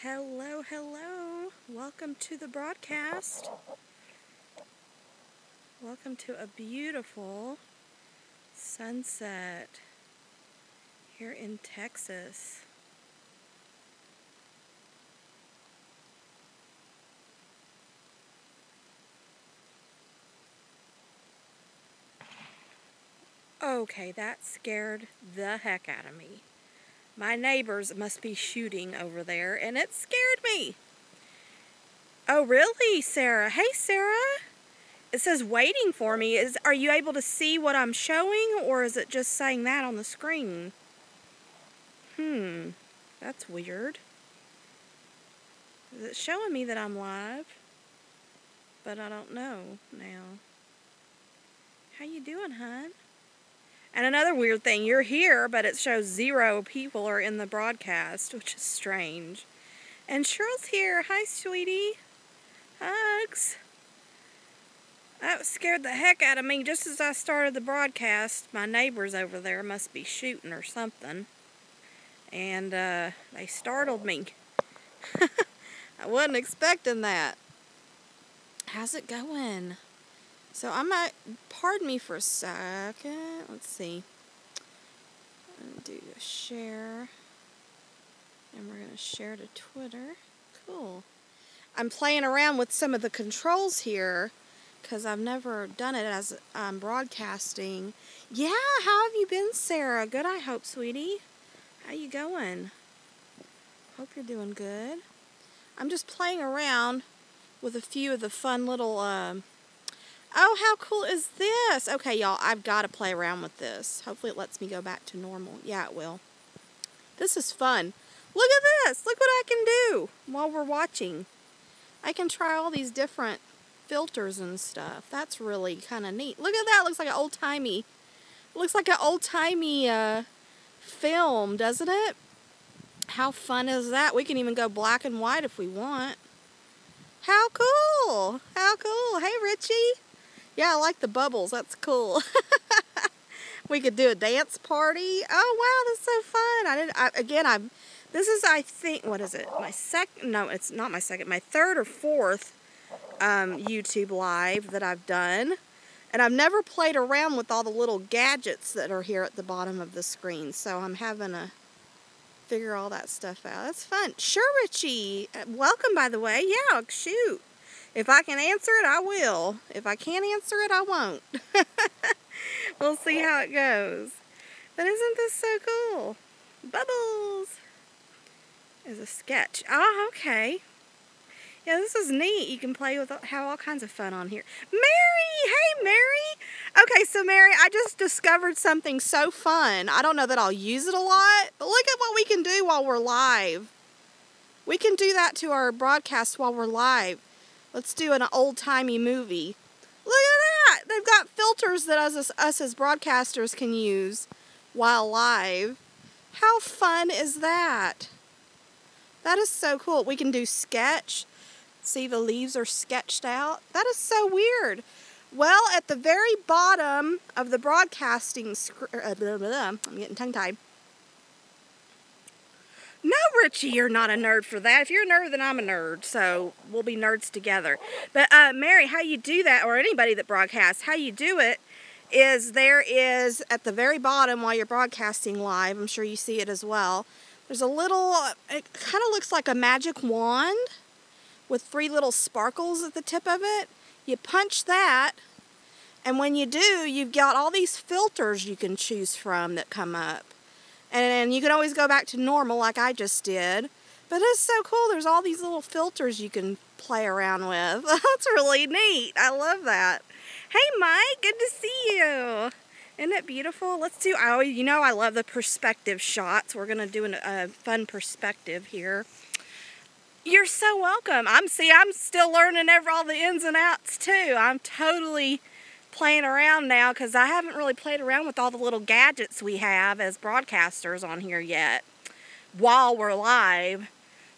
Hello, hello. Welcome to the broadcast. Welcome to a beautiful sunset here in Texas. Okay, that scared the heck out of me. My neighbors must be shooting over there, and it scared me. Oh, really, Sarah? Hey, Sarah. It says waiting for me. Are you able to see what I'm showing, or is it just saying that on the screen? That's weird. Is it showing me that I'm live? But I don't know now. How you doing, hon? And another weird thing, you're here, but it shows 0 people are in the broadcast, which is strange. And Cheryl's here. Hi, sweetie. Hugs. That scared the heck out of me just as I started the broadcast. My neighbors over there must be shooting or something. And they startled me. I wasn't expecting that. How's it going? So I might, pardon me for a second. Let's see. I'm going to do a share. And we're going to share to Twitter. Cool. I'm playing around with some of the controls here because I've never done it as I'm broadcasting. Yeah, how have you been, Sarah? Good, I hope, sweetie. How you going? Hope you're doing good. I'm just playing around with a few of the fun little, oh, how cool is this? Okay, y'all, I've got to play around with this. Hopefully it lets me go back to normal. Yeah, it will. This is fun. Look at this. Look what I can do while we're watching. I can try all these different filters and stuff. That's really kind of neat. Look at that. Looks like an old-timey. Looks like an old-timey film, doesn't it? How fun is that? We can even go black and white if we want. How cool. How cool. Hey, Richie. Yeah, I like the bubbles. That's cool. We could do a dance party. Oh, wow, that's so fun. This is, I think, what is it? My second, no, it's not my second, my third or fourth YouTube live that I've done. And I've never played around with all the little gadgets that are here at the bottom of the screen. So I'm having to figure all that stuff out. That's fun. Sure, Richie. Welcome, by the way. Yeah, shoot. If I can answer it, I will. If I can't answer it, I won't. We'll see how it goes. But isn't this so cool? Bubbles is a sketch. Oh, okay. Yeah, this is neat. You can play with, have all kinds of fun on here. Mary! Hey, Mary! Okay, so Mary, I just discovered something so fun. I don't know that I'll use it a lot, but look at what we can do while we're live. We can do that to our broadcast while we're live. Let's do an old-timey movie. Look at that! They've got filters that us as broadcasters can use while live. How fun is that? That is so cool. We can do sketch. See, the leaves are sketched out. That is so weird. Well, at the very bottom of the broadcasting screen, I'm getting tongue-tied. No, Richie, you're not a nerd for that. If you're a nerd, then I'm a nerd. So we'll be nerds together. But Mary, how you do that, or anybody that broadcasts, how you do it is there is at the very bottom while you're broadcasting live, I'm sure you see it as well, there's a little, it kind of looks like a magic wand with 3 little sparkles at the tip of it. You punch that, and when you do, you've got all these filters you can choose from that come up. And you can always go back to normal like I just did. But it's so cool. There's all these little filters you can play around with. That's really neat. I love that. Hey, Mike. Good to see you. Isn't it beautiful? Let's do, you know I love the perspective shots. We're going to do a fun perspective here. You're so welcome. I'm still learning all the ins and outs too. I'm totally playing around now because I haven't really played around with all the little gadgets we have as broadcasters on here yet while we're live.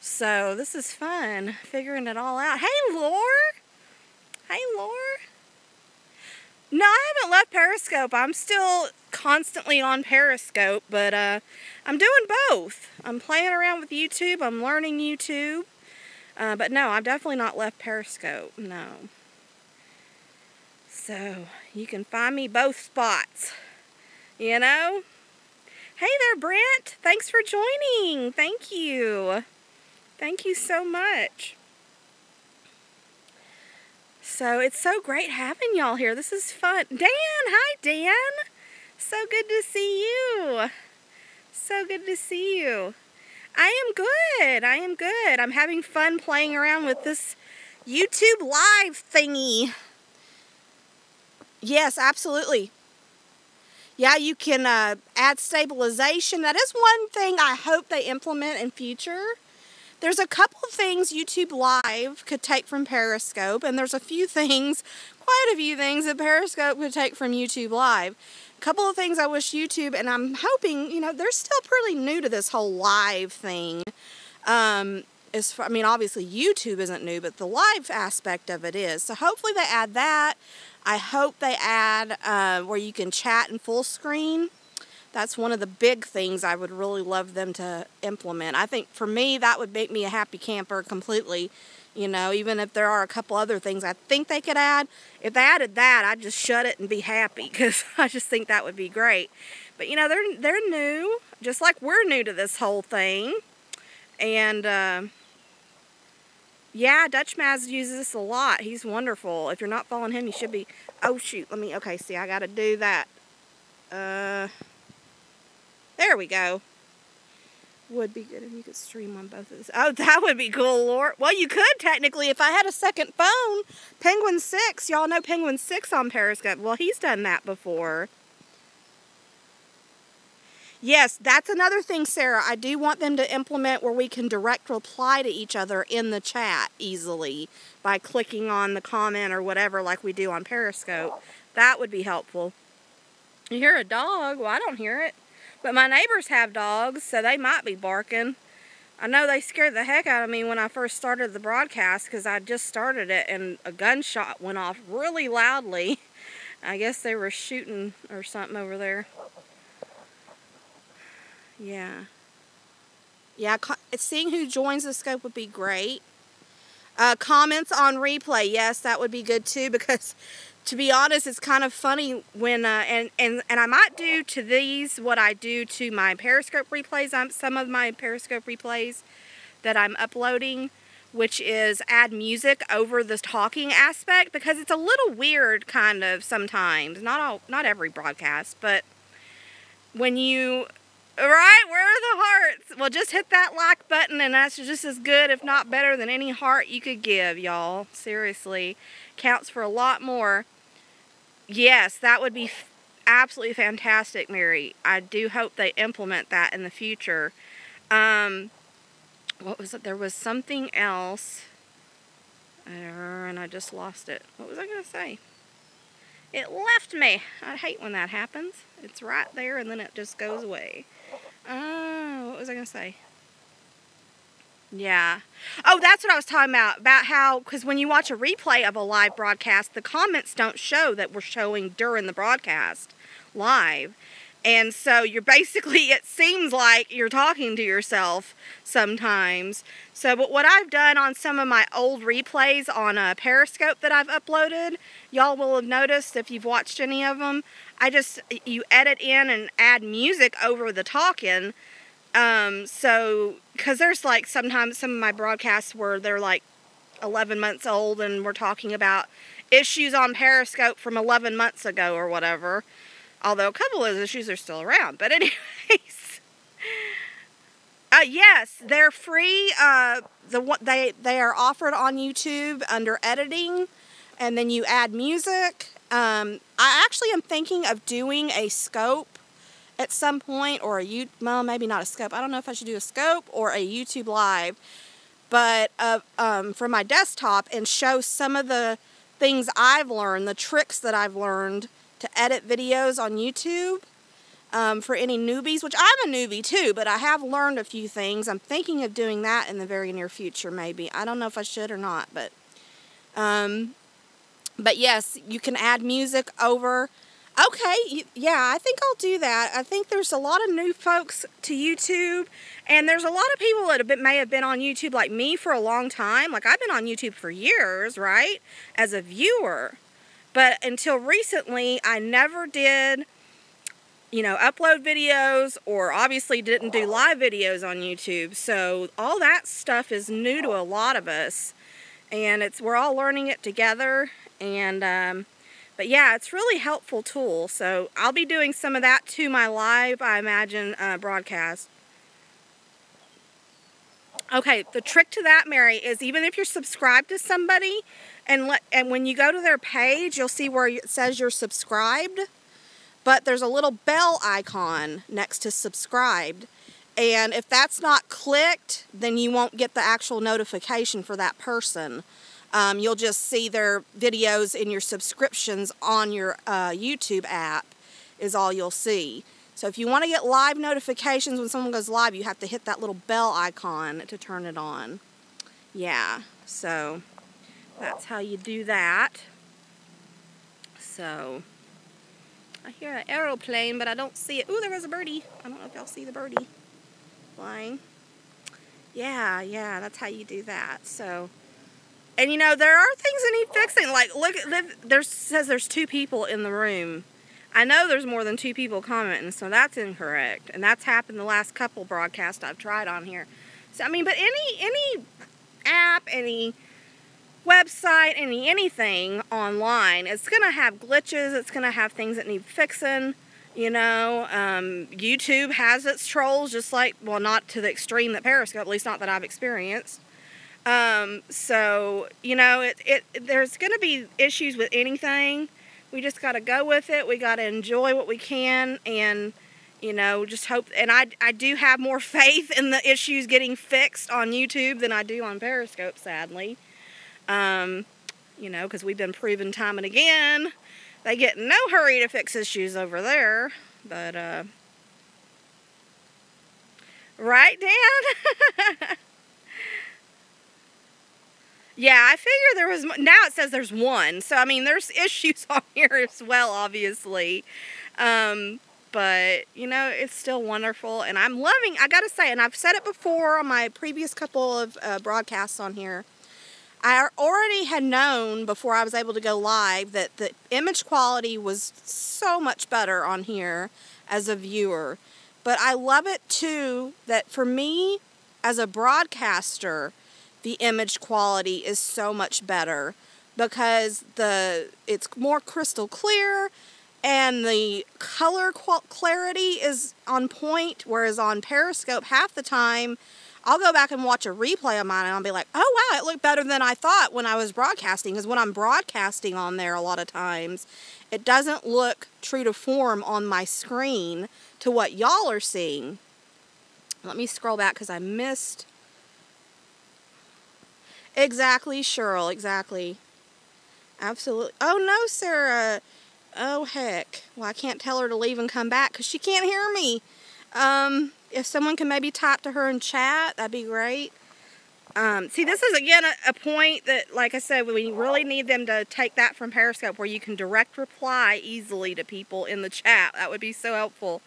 So this is fun, figuring it all out. Hey, Lore. Hey, Lore. No, I haven't left Periscope. I'm still constantly on Periscope, but I'm doing both. I'm playing around with YouTube. I'm learning YouTube. But no, I've definitely not left Periscope. No. So, you can find me both spots. You know? Hey there, Brent. Thanks for joining. Thank you. Thank you so much. So, it's so great having y'all here. This is fun. Dan! Hi, Dan! So good to see you. So good to see you. I am good. I am good. I'm having fun playing around with this YouTube Live thingy. Yes, absolutely. Yeah, you can add stabilization. That is one thing I hope they implement in future. There's a couple of things YouTube Live could take from Periscope, and there's a few things, quite a few things that Periscope could take from YouTube Live. A couple of things I wish YouTube, and I'm hoping, you know, they're still pretty new to this whole live thing. I mean, obviously YouTube isn't new, but the live aspect of it is. So hopefully they add that. I hope they add where you can chat in full screen. That's one of the big things I would really love them to implement. I think for me, that would make me a happy camper completely. You know, even if there are a couple other things I think they could add. If they added that, I'd just shut it and be happy, because I just think that would be great. But, you know, they're new, just like we're new to this whole thing. And, yeah, Dutch Maz uses this a lot. He's wonderful. If you're not following him, you should be. Oh, shoot. Okay, see, I got to do that. There we go. Would be good if you could stream on both of this. Oh, that would be cool, Lord. Well, you could, technically, if I had a second phone. Penguin 6. Y'all know Penguin 6 on Periscope. Well, he's done that before. Yes, that's another thing, Sarah. I do want them to implement where we can direct reply to each other in the chat easily by clicking on the comment or whatever like we do on Periscope. That would be helpful. You hear a dog? Well, I don't hear it. But my neighbors have dogs, so they might be barking. I know they scared the heck out of me when I first started the broadcast, because I just started it and a gunshot went off really loudly. I guess they were shooting or something over there. Yeah. Yeah, seeing who joins the scope would be great. Comments on replay, yes, that would be good too, because to be honest, it's kind of funny when, and I might do to these what I do to my Periscope replays, some of my Periscope replays that I'm uploading, which is add music over the talking aspect, because it's a little weird kind of sometimes, not every broadcast, but when you, right, where are the hearts? Well, just hit that like button and that's just as good, if not better, than any heart you could give, y'all. Seriously, counts for a lot more. Yes, that would be absolutely fantastic, Mary. I do hope they implement that in the future. What was it? There was something else. And I just lost it. What was I going to say? It left me. I hate when that happens. It's right there and then it just goes away. What was I going to say? Yeah. Oh, that's what I was talking about how, because when you watch a replay of a live broadcast, the comments don't show that we're showing during the broadcast live. And so you're basically, it seems like you're talking to yourself sometimes. So, but what I've done on some of my old replays on Periscope that I've uploaded, y'all will have noticed if you've watched any of them, you edit in and add music over the talking. So, because there's like sometimes some of my broadcasts where they're like 11 months old and we're talking about issues on Periscope from 11 months ago or whatever. Although a couple of those issues are still around. But anyways, yes, they're free. They are offered on YouTube under editing, and then you add music. I actually am thinking of doing a scope at some point, or well, maybe not a scope. I don't know if I should do a scope or a YouTube Live, but from my desktop, and show some of the things I've learned, the tricks that I've learned to edit videos on YouTube for any newbies, which I'm a newbie too, but I have learned a few things. I'm thinking of doing that in the very near future, maybe. I don't know if I should or not, but yes, you can add music over. Okay, yeah, I think I'll do that. I think there's a lot of new folks to YouTube, and there's a lot of people that may have been on YouTube like me for a long time. Like, I've been on YouTube for years, right, as a viewer. But until recently, I never did, you know, upload videos, or obviously didn't do live videos on YouTube. So all that stuff is new to a lot of us, and we're all learning it together. And but yeah, it's really helpful tool. So I'll be doing some of that to my live, I imagine, broadcast. Okay, the trick to that, Mary, is even if you're subscribed to somebody, and when you go to their page, you'll see where it says you're subscribed, but there's a little bell icon next to subscribed. And if that's not clicked, then you won't get the actual notification for that person. You'll just see their videos in your subscriptions on your YouTube app is all you'll see. So if you want to get live notifications when someone goes live, you have to hit that little bell icon to turn it on. Yeah, so that's how you do that. So I hear an aeroplane, but I don't see it. Ooh, there was a birdie. I don't know if y'all see the birdie flying. Yeah, that's how you do that. So, and you know, there are things that need fixing. Like, look, says there's 2 people in the room. I know there's more than 2 people commenting, so that's incorrect. And that's happened the last couple broadcasts I've tried on here. So, I mean, but any app, any website, anything online, it's going to have glitches. It's going to have things that need fixing. You know, YouTube has its trolls, just like, well, not to the extreme that Periscope, at least not that I've experienced. So, you know, there's going to be issues with anything. We just got to go with it. We got to enjoy what we can, and, you know, just hope. And I do have more faith in the issues getting fixed on YouTube than I do on Periscope, sadly. You know, because we've been proven time and again, they get in no hurry to fix issues over there. But, right, Dan? Yeah, I figure there was, now it says there's 1. So, I mean, there's issues on here as well, obviously. But, you know, it's still wonderful. And I'm loving, I gotta say, and I've said it before on my previous couple of broadcasts on here, I already had known before I was able to go live that the image quality was so much better on here as a viewer. But I love it, too, that for me, as a broadcaster, the image quality is so much better because it's more crystal clear and the color clarity is on point, whereas on Periscope, half the time, I'll go back and watch a replay of mine and I'll be like, oh wow, it looked better than I thought when I was broadcasting. Because when I'm broadcasting on there a lot of times, it doesn't look true to form on my screen to what y'all are seeing. Let me scroll back because I missed. Exactly, Cheryl, exactly. Absolutely. Oh no, Sarah. Oh heck. Well, I can't tell her to leave and come back because she can't hear me. If someone can maybe type to her in chat, that'd be great. See, this is, again, a point that, like I said, we really need them to take that from Periscope where you can direct reply easily to people in the chat. That would be so helpful.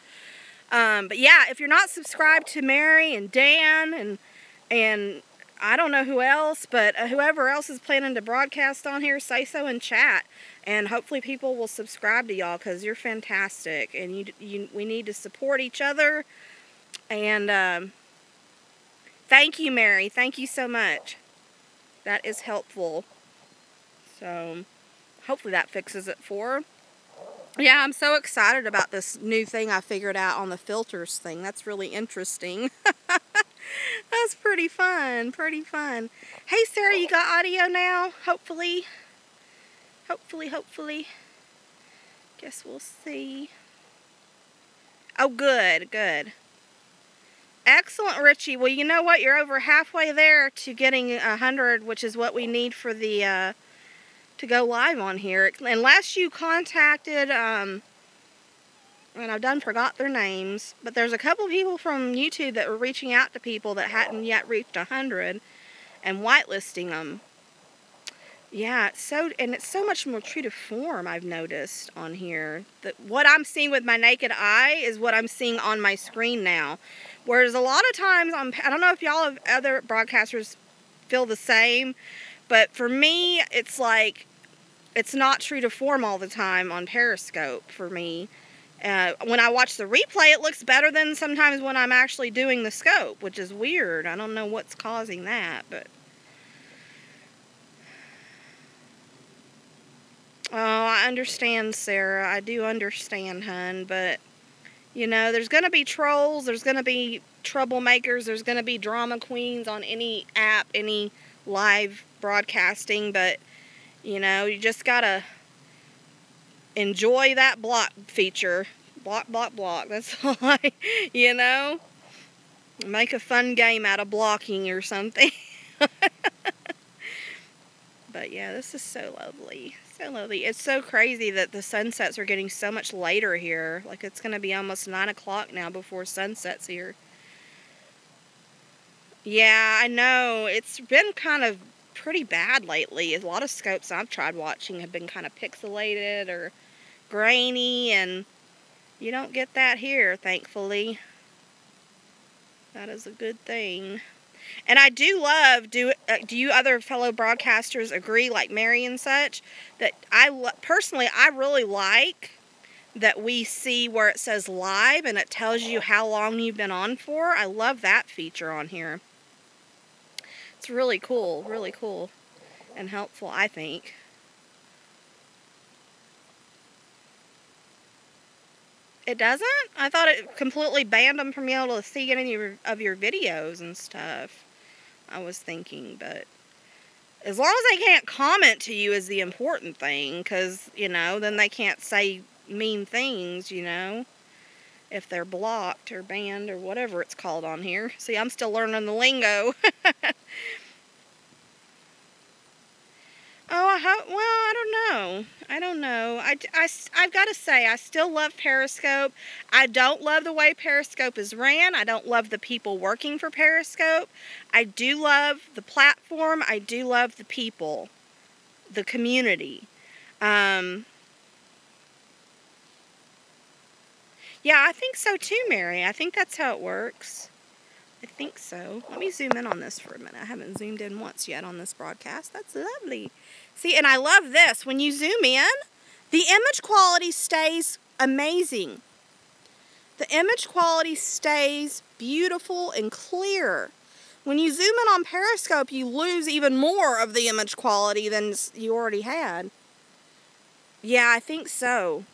But yeah, if you're not subscribed to Mary and Dan and I don't know who else, but whoever else is planning to broadcast on here, say so in chat. And hopefully people will subscribe to y'all because you're fantastic. And we need to support each other. And thank you, Mary. Thank you so much. That is helpful. So hopefully that fixes it for her. Yeah, I'm so excited about this new thing I figured out on the filters thing. That's really interesting. That's pretty fun, pretty fun. Hey, Sarah, you got audio now? Hopefully. Hopefully. Guess we'll see. Oh, good. Excellent, Richie. Well, you know what? You're over halfway there to getting 100, which is what we need for the, to go live on here. Unless you contacted, and I've forgot their names, but there's a couple of people from YouTube that were reaching out to people that hadn't yet reached 100 and whitelisting them. Yeah, it's so much more true to form, I've noticed on here. That what I'm seeing with my naked eye is what I'm seeing on my screen now. Whereas a lot of times, I don't know if y'all have other broadcasters feel the same, but for me, it's like, it's not true to form all the time on Periscope for me. When I watch the replay, it looks better than sometimes when I'm actually doing the scope, which is weird. I don't know what's causing that, but... Oh, I understand, Sarah. I do understand, hun, but, you know, there's going to be trolls, there's going to be troublemakers, there's going to be drama queens on any app, any live broadcasting, but, you know, you just got to enjoy that block feature. Block, block, block. That's all you know? Make a fun game out of blocking or something. But yeah, this is so lovely. So lovely. It's so crazy that the sunsets are getting so much later here. Like, it's going to be almost 9 o'clock now before sunset's here. Yeah, I know. It's been kind of pretty bad lately. A lot of scopes I've tried watching have been kind of pixelated or grainy, and you don't get that here, thankfully. That is a good thing. And I do love, do you other fellow broadcasters agree, like Mary and such, that personally, I really like that we see where it says live and it tells you how long you've been on for. I love that feature on here. It's really cool and helpful, I think. It doesn't? I thought it completely banned them from being able to see any of your videos and stuff. I was thinking, but as long as they can't comment to you is the important thing, because, you know, then they can't say mean things, you know, if they're blocked or banned or whatever it's called on here. See, I'm still learning the lingo. Oh, well, I don't know. I've got to say, I still love Periscope. I don't love the way Periscope is ran. I don't love the people working for Periscope. I do love the platform. I do love the people, the community. Yeah, I think so too, Mary. I think that's how it works. I think so. Let me zoom in on this for a minute. I haven't zoomed in once yet on this broadcast. That's lovely. See, and I love this. When you zoom in, the image quality stays amazing. The image quality stays beautiful and clear. When you zoom in on Periscope, you lose even more of the image quality than you already had. Yeah, I think so.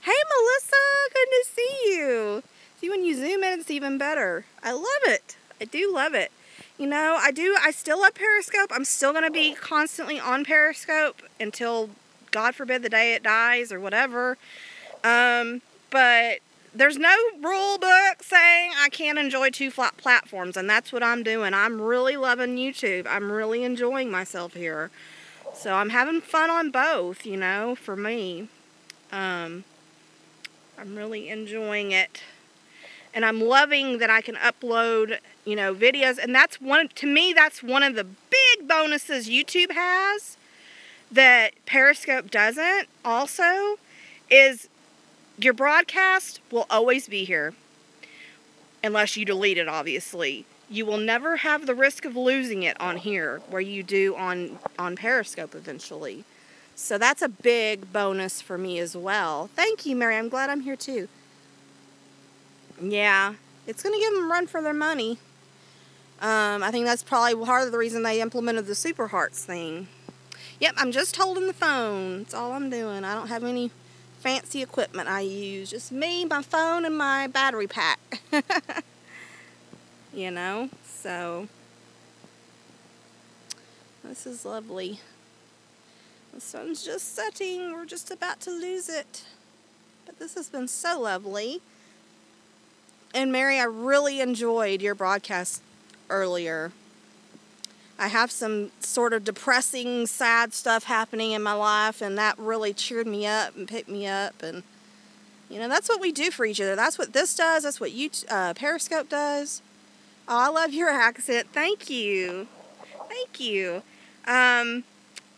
Hey, Melissa, good to see you. See, when you zoom in, it's even better. I love it. I do love it. You know, I still love Periscope. I'm still going to be constantly on Periscope until, God forbid, the day it dies or whatever. But there's no rule book saying I can't enjoy two flat platforms, and that's what I'm doing. I'm really loving YouTube. I'm really enjoying myself here. So I'm having fun on both, you know, for me. I'm really enjoying it. And I'm loving that I can upload, you know, videos. And that's to me, that's one of the big bonuses YouTube has that Periscope doesn't also, is your broadcast will always be here. Unless you delete it, obviously. You will never have the risk of losing it on here where you do on Periscope eventually. So that's a big bonus for me as well. Thank you, Mary. I'm glad I'm here too. Yeah, it's going to give them a run for their money. I think that's probably part of the reason they implemented the Super Hearts thing. Yep, I'm just holding the phone. That's all I'm doing. I don't have any fancy equipment I use. Just me, my phone, and my battery pack. You know, so this is lovely. The sun's just setting. We're just about to lose it. But this has been so lovely. And Mary, I really enjoyed your broadcast earlier. I have some sort of depressing, sad stuff happening in my life, and that really cheered me up and picked me up. And, you know, that's what we do for each other. That's what this does. That's what Periscope does. Oh, I love your accent. Thank you. Thank you.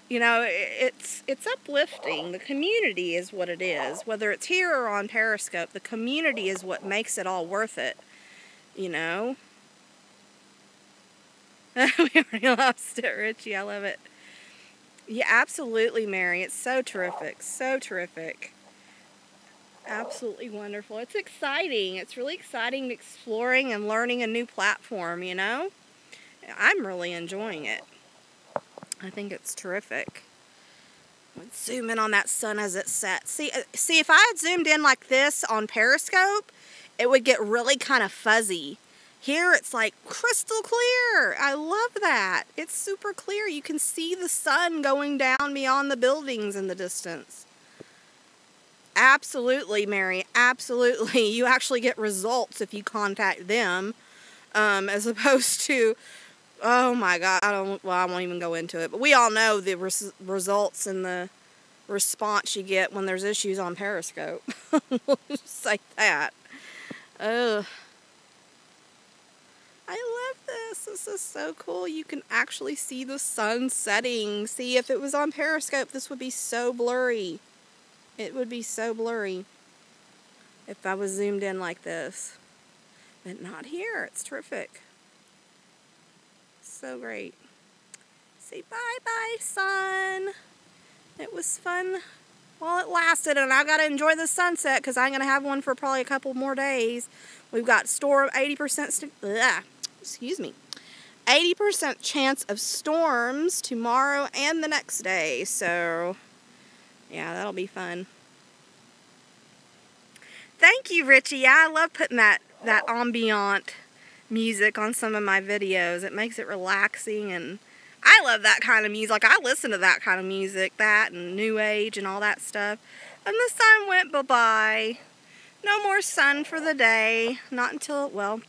You know, it's uplifting. The community is what it is. Whether it's here or on Periscope, the community is what makes it all worth it. You know? We already lost it, Richie. I love it. Yeah, absolutely, Mary. It's so terrific. So terrific. Absolutely wonderful. It's exciting. It's really exciting exploring and learning a new platform, you know? I'm really enjoying it. I think it's terrific. Let's zoom in on that sun as it sets. See, if I had zoomed in like this on Periscope, it would get really kind of fuzzy. Here it's like crystal clear. I love that. It's super clear. You can see the sun going down beyond the buildings in the distance. Absolutely, Mary. Absolutely. You actually get results if you contact them, as opposed to, oh my God, I won't even go into it. But we all know the results and the response you get when there's issues on Periscope. We'll just say that. Ugh. I love this. This is so cool. You can actually see the sun setting. See, if it was on Periscope, this would be so blurry. It would be so blurry if I was zoomed in like this. But not here. It's terrific. So great. Say bye-bye, sun. It was fun while it lasted, and I got to enjoy the sunset because I'm going to have one for probably a couple more days. We've got 80% 80% chance of storms tomorrow and the next day. So, yeah, that'll be fun. Thank you, Richie. Yeah, I love putting that ambient music on some of my videos. It makes it relaxing, and I love that kind of music. Like, I listen to that kind of music, that and New Age and all that stuff. And the sun went bye-bye. No more sun for the day. Not until, well,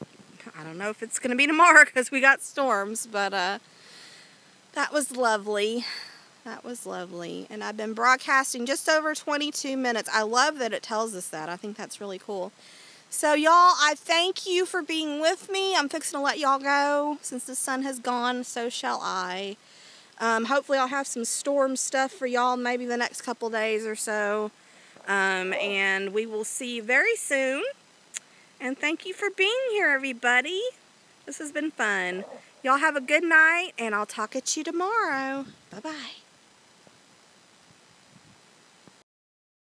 I don't know if it's going to be tomorrow because we got storms, but that was lovely. That was lovely. And I've been broadcasting just over 22 minutes. I love that it tells us that. I think that's really cool. So, y'all, I thank you for being with me. I'm fixing to let y'all go. Since the sun has gone, so shall I. Hopefully I'll have some storm stuff for y'all maybe the next couple days or so. And we will see you very soon. And thank you for being here, everybody. This has been fun. Y'all have a good night, and I'll talk at you tomorrow. Bye-bye.